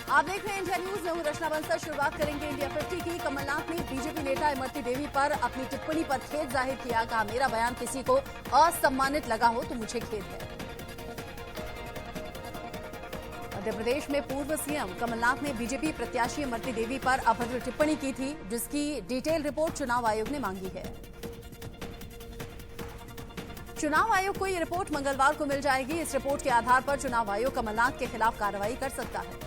आप देख रहे हैं इंडिया न्यूज। मैं हूं रचना बंसल। शुरुआत करेंगे इंडिया 50 की। कमलनाथ ने बीजेपी नेता इमरती देवी पर अपनी टिप्पणी पर खेद जाहिर किया। कहा, मेरा बयान किसी को असम्मानित लगा हो तो मुझे खेद है। मध्य प्रदेश में पूर्व सीएम कमलनाथ ने बीजेपी प्रत्याशी इमरती देवी पर अभद्र टिप्पणी की थी, जिसकी डिटेल रिपोर्ट चुनाव आयोग ने मांगी है। चुनाव आयोग को ये रिपोर्ट मंगलवार को मिल जाएगी। इस रिपोर्ट के आधार पर चुनाव आयोग कमलनाथ के खिलाफ कार्रवाई कर सकता है।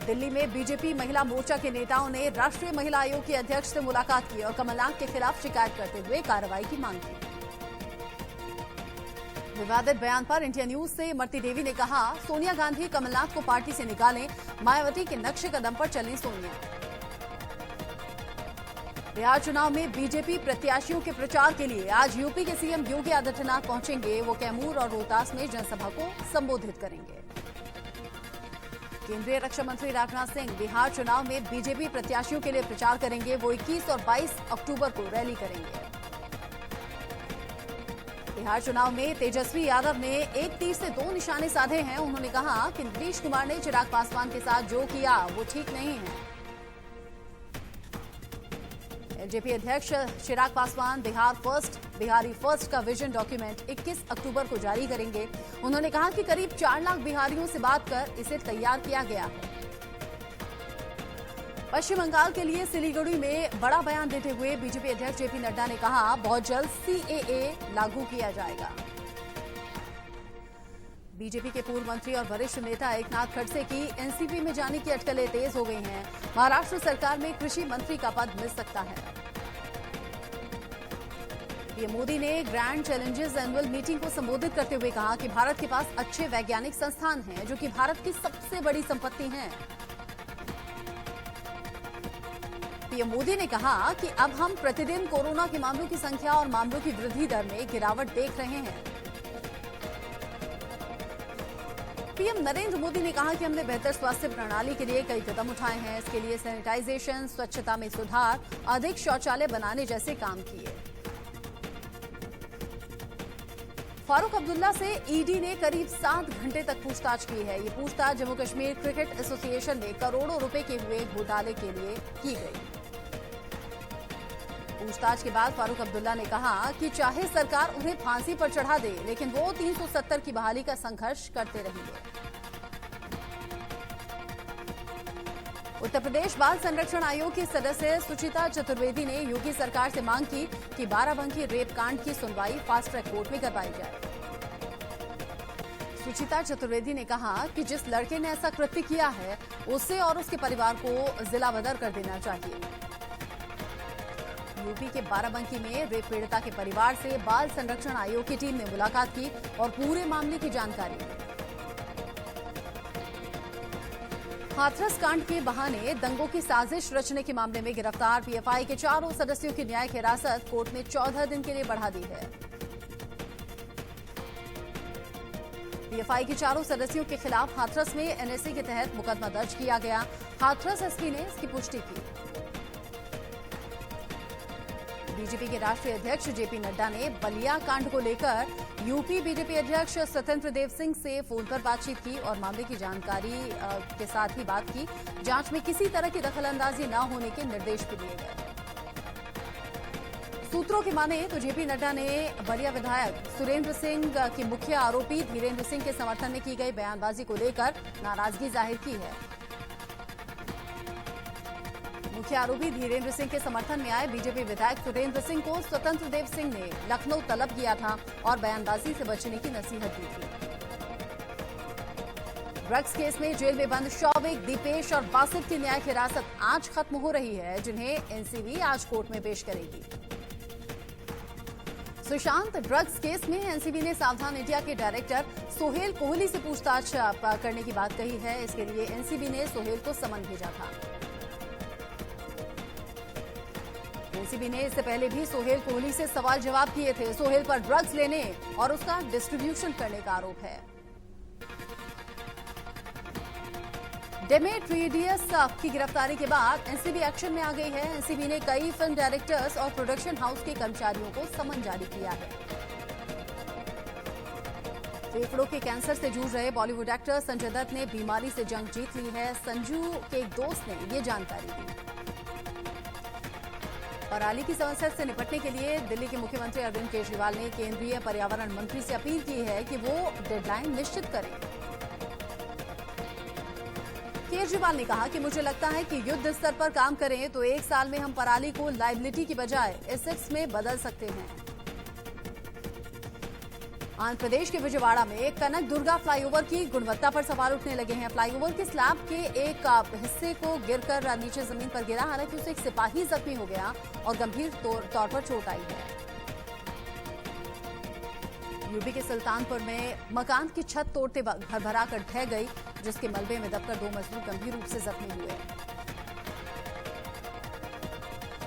दिल्ली में बीजेपी महिला मोर्चा के नेताओं ने राष्ट्रीय महिला आयोग के अध्यक्ष से मुलाकात की और कमलनाथ के खिलाफ शिकायत करते हुए कार्रवाई की मांग की। विवादित बयान पर इंडिया न्यूज से इमरती देवी ने कहा, सोनिया गांधी कमलनाथ को पार्टी से निकालें, मायावती के नक्शे कदम पर चलें सोनिया। बिहार चुनाव में बीजेपी प्रत्याशियों के प्रचार के लिए आज यूपी के सीएम योगी आदित्यनाथ पहुंचेंगे। वो कैमूर और रोहतास में जनसभा को संबोधित करेंगे। केंद्रीय रक्षा मंत्री राजनाथ सिंह बिहार चुनाव में बीजेपी प्रत्याशियों के लिए प्रचार करेंगे। वो 21 और 22 अक्टूबर को रैली करेंगे। बिहार चुनाव में तेजस्वी यादव ने एक तीर से दो निशाने साधे हैं। उन्होंने कहा कि नीतीश कुमार ने चिराग पासवान के साथ जो किया वो ठीक नहीं है। एलजेपी अध्यक्ष चिराग पासवान बिहारी फर्स्ट का विजन डॉक्यूमेंट 21 अक्टूबर को जारी करेंगे। उन्होंने कहा कि करीब 4 लाख बिहारियों से बात कर इसे तैयार किया गया है। पश्चिम बंगाल के लिए सिलीगुड़ी में बड़ा बयान देते हुए बीजेपी अध्यक्ष जेपी नड्डा ने कहा, बहुत जल्द सीएए लागू किया जाएगा। बीजेपी के पूर्व मंत्री और वरिष्ठ नेता एकनाथ खड़से की एनसीपी में जाने की अटकलें तेज हो गई हैं। महाराष्ट्र सरकार में कृषि मंत्री का पद मिल सकता है। पीएम मोदी ने ग्रैंड चैलेंजेस एनुअल मीटिंग को संबोधित करते हुए कहा कि भारत के पास अच्छे वैज्ञानिक संस्थान हैं, जो कि भारत की सबसे बड़ी संपत्ति हैं। पीएम मोदी ने कहा कि अब हम प्रतिदिन कोरोना के मामलों की संख्या और मामलों की वृद्धि दर में गिरावट देख रहे हैं। पीएम नरेंद्र मोदी ने कहा कि हमने बेहतर स्वास्थ्य प्रणाली के लिए कई कदम उठाए हैं। इसके लिए सैनिटाइजेशन, स्वच्छता में सुधार, अधिक शौचालय बनाने जैसे काम किए। फारूक अब्दुल्ला से ईडी ने करीब 7 घंटे तक पूछताछ की है। ये पूछताछ जम्मू कश्मीर क्रिकेट एसोसिएशन में करोड़ों रुपए के हुए घोटाले के लिए की गई। पूछताछ के बाद फारूक अब्दुल्ला ने कहा कि चाहे सरकार उन्हें फांसी पर चढ़ा दे, लेकिन वो 370 की बहाली का संघर्ष करते रहेंगे। उत्तर प्रदेश बाल संरक्षण आयोग की सदस्य सुचिता चतुर्वेदी ने योगी सरकार से मांग की कि बाराबंकी रेप कांड की सुनवाई फास्ट ट्रैक कोर्ट में करवाई जाए। सुचिता चतुर्वेदी ने कहा कि जिस लड़के ने ऐसा कृत्य किया है, उसे और उसके परिवार को जिला बदर कर देना चाहिए। यूपी के बाराबंकी में रेप पीड़िता के परिवार से बाल संरक्षण आयोग की टीम ने मुलाकात की और पूरे मामले की जानकारी ली। हाथरस कांड के बहाने दंगों की साजिश रचने के मामले में गिरफ्तार पीएफआई के 4 सदस्यों की न्यायिक हिरासत कोर्ट ने 14 दिन के लिए बढ़ा दी है। पीएफआई के 4 सदस्यों के खिलाफ हाथरस में एनएसए के तहत मुकदमा दर्ज किया गया। हाथरस एसपी ने इसकी पुष्टि की। बीजेपी के राष्ट्रीय अध्यक्ष जेपी नड्डा ने बलिया कांड को लेकर यूपी बीजेपी अध्यक्ष स्वतंत्र देव सिंह से फोन पर बातचीत की और मामले की जानकारी के साथ ही बात की। जांच में किसी तरह की दखलंदाजी न होने के निर्देश भी दिए गए। सूत्रों की माने तो जेपी नड्डा ने बलिया विधायक सुरेंद्र सिंह की मुख्य आरोपी धीरेन्द्र सिंह के समर्थन में की गई बयानबाजी को लेकर नाराजगी जाहिर की है। मुख्य आरोपी धीरेन्द्र सिंह के समर्थन में आए बीजेपी विधायक सुरेंद्र सिंह को स्वतंत्र देव सिंह ने लखनऊ तलब किया था और बयानबाजी से बचने की नसीहत दी थी। ड्रग्स केस में जेल में बंद शौविक, दीपेश और बासित की न्यायिक हिरासत आज खत्म हो रही है, जिन्हें एनसीबी आज कोर्ट में पेश करेगी। सुशांत ड्रग्स केस में एनसीबी ने सावधान इंडिया के डायरेक्टर सोहेल कोहली से पूछताछ करने की बात कही है। इसके लिए एनसीबी ने सोहेल को समन भेजा था। एनसीबी ने इससे पहले भी सोहेल कोहली से सवाल जवाब किए थे। सोहेल पर ड्रग्स लेने और उसका डिस्ट्रीब्यूशन करने का आरोप है। डेमेट्रियडियस की गिरफ्तारी के बाद एनसीबी एक्शन में आ गई है। एनसीबी ने कई फिल्म डायरेक्टर्स और प्रोडक्शन हाउस के कर्मचारियों को समन जारी किया है। फेफड़ों के कैंसर से जूझ रहे बॉलीवुड एक्टर संजय दत्त ने बीमारी से जंग जीत ली है। संजू के एक दोस्त ने ये जानकारी दी। पराली की समस्या से निपटने के लिए दिल्ली के मुख्यमंत्री अरविंद केजरीवाल ने केंद्रीय पर्यावरण मंत्री से अपील की है कि वो डेडलाइन निश्चित करें। केजरीवाल ने कहा कि मुझे लगता है कि युद्ध स्तर पर काम करें तो 1 साल में हम पराली को लायबिलिटी की बजाय एसेट्स में बदल सकते हैं। आंध्र प्रदेश के विजयवाड़ा में कनक दुर्गा फ्लाईओवर की गुणवत्ता पर सवाल उठने लगे हैं। फ्लाईओवर के स्लैब के एक हिस्से को गिरकर नीचे जमीन पर गिरा, हालांकि उसे एक सिपाही जख्मी हो गया और गंभीर तौर पर चोट आई है। यूपी के सुल्तानपुर में मकान की छत तोड़ते वक्त भरभरा कर ढह गई, जिसके मलबे में दबकर 2 मजदूर गंभीर रूप से जख्मी हुए।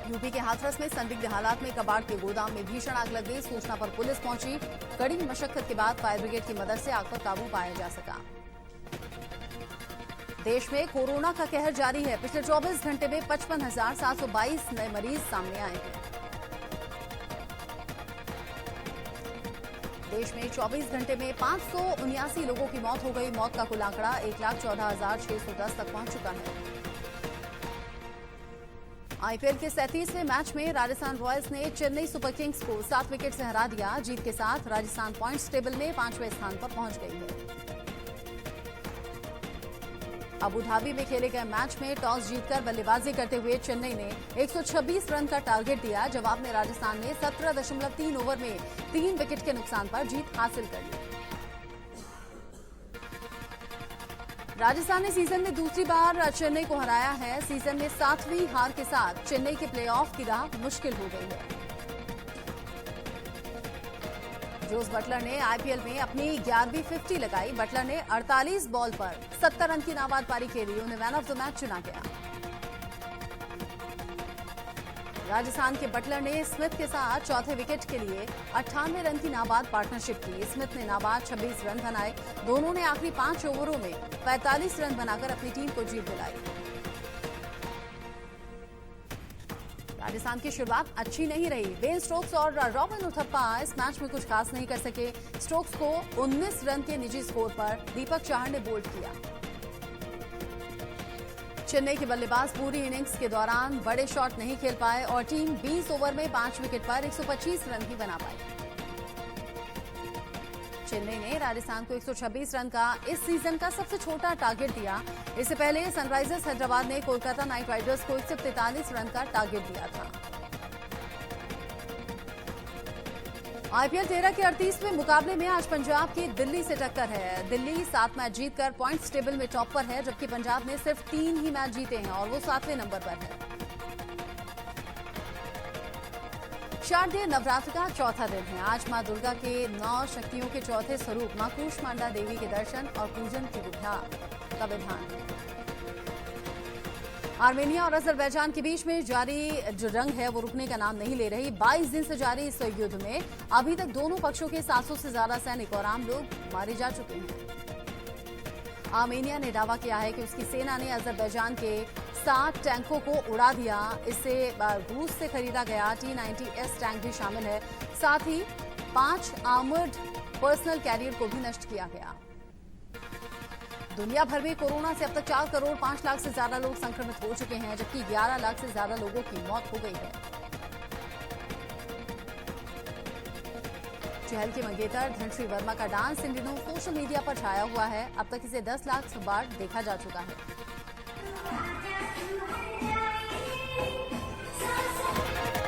यूपी के हाथरस में संदिग्ध हालात में कबाड़ के गोदाम में भीषण आग लग गई। सूचना पर पुलिस पहुंची। कड़ी मशक्कत के बाद फायर ब्रिगेड की मदद से आग पर काबू पाया जा सका। देश में कोरोना का कहर जारी है। पिछले 24 घंटे में 55,722 नए मरीज सामने आए हैं। देश में 24 घंटे में 579 लोगों की मौत हो गई। मौत का कुल आंकड़ा 1,14,610 तक पहुंच चुका है। आईपीएल के 37वें मैच में राजस्थान रॉयल्स ने चेन्नई सुपर किंग्स को 7 विकेट से हरा दिया। जीत के साथ राजस्थान पॉइंट्स टेबल में 5वें स्थान पर पहुंच गई है। अबू धाबी में खेले गए मैच में टॉस जीतकर बल्लेबाजी करते हुए चेन्नई ने 126 रन का टारगेट दिया। जवाब में राजस्थान ने 17.3 ओवर में 3 विकेट के नुकसान पर जीत हासिल कर ली। राजस्थान ने सीजन में दूसरी बार चेन्नई को हराया है। सीजन में 7वीं हार के साथ चेन्नई के प्लेऑफ की राह मुश्किल हो गई है। जोस बटलर ने आईपीएल में अपनी 11वीं 50 लगाई। बटलर ने 48 बॉल पर 70 रन की नाबाद पारी खेली। उन्हें मैन ऑफ द मैच चुना गया। राजस्थान के बटलर ने स्मिथ के साथ चौथे विकेट के लिए 98 रन की नाबाद पार्टनरशिप की। स्मिथ ने नाबाद 26 रन बनाए। दोनों ने आखिरी 5 ओवरों में 45 रन बनाकर अपनी टीम को जीत दिलाई। राजस्थान की शुरुआत अच्छी नहीं रही। बेन स्टोक्स और रॉबिन उथप्पा इस मैच में कुछ खास नहीं कर सके। स्टोक्स को 19 रन के निजी स्कोर पर दीपक चाहर ने बोल्ड किया। चेन्नई के बल्लेबाज पूरी इनिंग्स के दौरान बड़े शॉट नहीं खेल पाए और टीम 20 ओवर में 5 विकेट पर 125 रन ही बना पाई। चेन्नई ने राजस्थान को 126 रन का इस सीजन का सबसे छोटा टारगेट दिया। इससे पहले सनराइजर्स हैदराबाद ने कोलकाता नाइट राइडर्स को 143 रन का टारगेट दिया था। आईपीएल 13 के 38वें मुकाबले में आज पंजाब की दिल्ली से टक्कर है। दिल्ली 7 मैच जीतकर पॉइंट्स टेबल में टॉप पर है, जबकि पंजाब ने सिर्फ 3 ही मैच जीते हैं और वो 7वें नंबर पर है। शारदीय नवरात्र का चौथा दिन है। आज मां दुर्गा के 9 शक्तियों के चौथे स्वरूप मां कूष्मांडा देवी के दर्शन और पूजन की विधा का विधान है। आर्मेनिया और अजरबैजान के बीच में जारी जो जंग है वो रुकने का नाम नहीं ले रही। 22 दिन से जारी इस युद्ध में अभी तक दोनों पक्षों के 700 से ज्यादा सैनिक और आम लोग मारे जा चुके हैं। आर्मेनिया ने दावा किया है कि उसकी सेना ने अजरबैजान के 7 टैंकों को उड़ा दिया। इससे रूस से खरीदा गया T-90S टैंक भी शामिल है। साथ ही 5 आर्मर्ड पर्सनल कैरियर को भी नष्ट किया गया। दुनिया भर में कोरोना से अब तक 4 करोड़ 5 लाख से ज्यादा लोग संक्रमित हो चुके हैं, जबकि 11 लाख से ज्यादा लोगों की मौत हो गई है। चहल के मंगेतर धनश्री वर्मा का डांस इन दिनों सोशल मीडिया पर छाया हुआ है। अब तक इसे 10 लाख बार देखा जा चुका है।